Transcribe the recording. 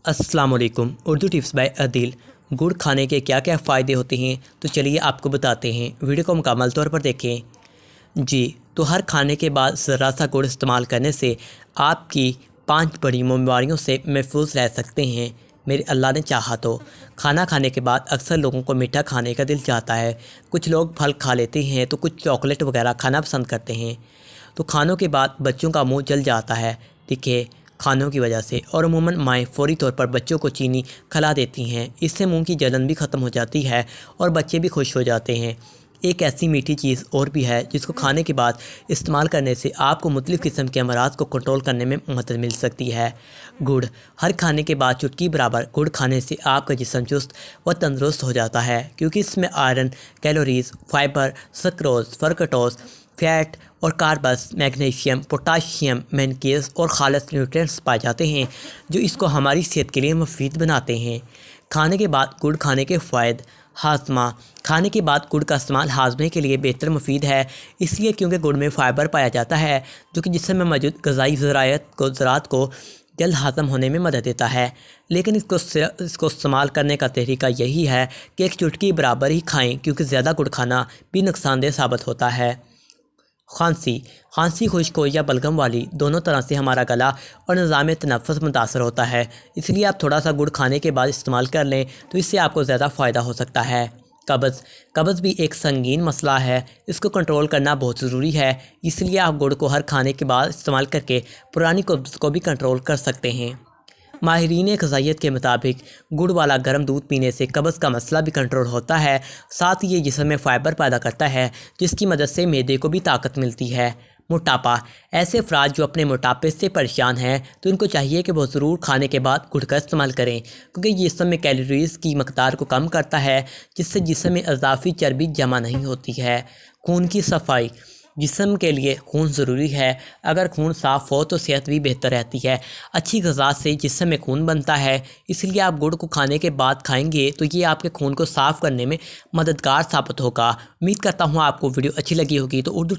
अस्सलाम वालेकुम। Urdu tips by Adeel. गुड़ खाने के क्या क्या फ़ायदे होते हैं, तो चलिए आपको बताते हैं। वीडियो को मुकम्मल तौर पर देखें। जी, तो हर खाने के बाद ज़रा सा गुड़ इस्तेमाल करने से आपकी 5 बड़ी बीमारियों से महफूज रह सकते हैं, मेरे अल्लाह ने चाहा तो। खाना खाने के बाद अक्सर लोगों को मीठा खाने का दिल चाहता है। कुछ लोग फल खा लेते हैं तो कुछ चॉकलेट वगैरह खाना पसंद करते हैं। तो खानों के बाद बच्चों का मुंह जल जाता है, देखिए, खानों की वजह से। और अमूमन माएँ फ़ौरी तौर पर बच्चों को चीनी खिला देती हैं। इससे मुंह की जलन भी ख़त्म हो जाती है और बच्चे भी खुश हो जाते हैं। एक ऐसी मीठी चीज़ और भी है जिसको खाने के बाद इस्तेमाल करने से आपको मुख्तलिफ़ किस्म के अमराज को कंट्रोल करने में मदद मिल सकती है। गुड़। हर खाने के बाद चुटकी बराबर गुड़ खाने से आपका जिस्म चुस्त व तंदुरुस्त हो जाता है, क्योंकि इसमें आयरन, कैलोरीज़, फाइबर, सक्रोज़, फ़्रक्टोज़, फैट और कार्बस, मैग्नीशियम, पोटाशियम, मैंगनीज और खालिस न्यूट्रिएंट्स पाए जाते हैं, जो इसको हमारी सेहत के लिए मुफीद बनाते हैं। खाने के बाद गुड़ खाने के फ़ायदे। हाजमा। खाने के बाद गुड़ का इस्तेमाल हाजमे के लिए बेहतर मुफीद है, इसलिए क्योंकि गुड़ में फ़ाइबर पाया जाता है, जो कि जिस्म में मौजूद ग़िज़ाई ज़रात को जल्द हाज़म होने में मदद देता है। लेकिन इसको इस्तेमाल करने का तरीका यही है कि एक चुटकी बराबर ही खाएँ, क्योंकि ज़्यादा गुड़ खाना भी नुकसानदेह साबित होता है। खांसी खुश्क हो या बलगम वाली, दोनों तरह से हमारा गला और निज़ाम तनफ़्फ़ुस मुतासर होता है, इसलिए आप थोड़ा सा गुड़ खाने के बाद इस्तेमाल कर लें तो इससे आपको ज़्यादा फ़ायदा हो सकता है। कब्ज़ भी एक संगीन मसला है, इसको कंट्रोल करना बहुत ज़रूरी है, इसलिए आप गुड़ को हर खाने के बाद इस्तेमाल करके पुरानी कब्ज़ को भी कंट्रोल कर सकते हैं। माहिरीन ग़िज़ाइयत के मुताबिक गुड़ वाला गर्म दूध पीने से कब्ज़ का मसला भी कंट्रोल होता है। साथ ही ये जिस्म में फ़ाइबर पैदा करता है, जिसकी मदद से मैदे को भी ताकत मिलती है। मोटापा। ऐसे अफराद जो अपने मोटापे से परेशान हैं, तो इनको चाहिए कि वो ज़रूर खाने के बाद गुड़ का इस्तेमाल करें, क्योंकि ये जिस्म में कैलोरीज़ की मकदार को कम करता है, जिससे जिस्म में इज़ाफ़ी चर्बी जमा नहीं होती है। खून की सफाई। जिस्म के लिए खून ज़रूरी है, अगर खून साफ़ हो तो सेहत भी बेहतर रहती है। अच्छी ग़िज़ा से जिस्म में खून बनता है, इसलिए आप गुड़ को खाने के बाद खाएंगे तो ये आपके खून को साफ़ करने में मददगार साबित होगा। उम्मीद करता हूँ आपको वीडियो अच्छी लगी होगी। तो उर्दू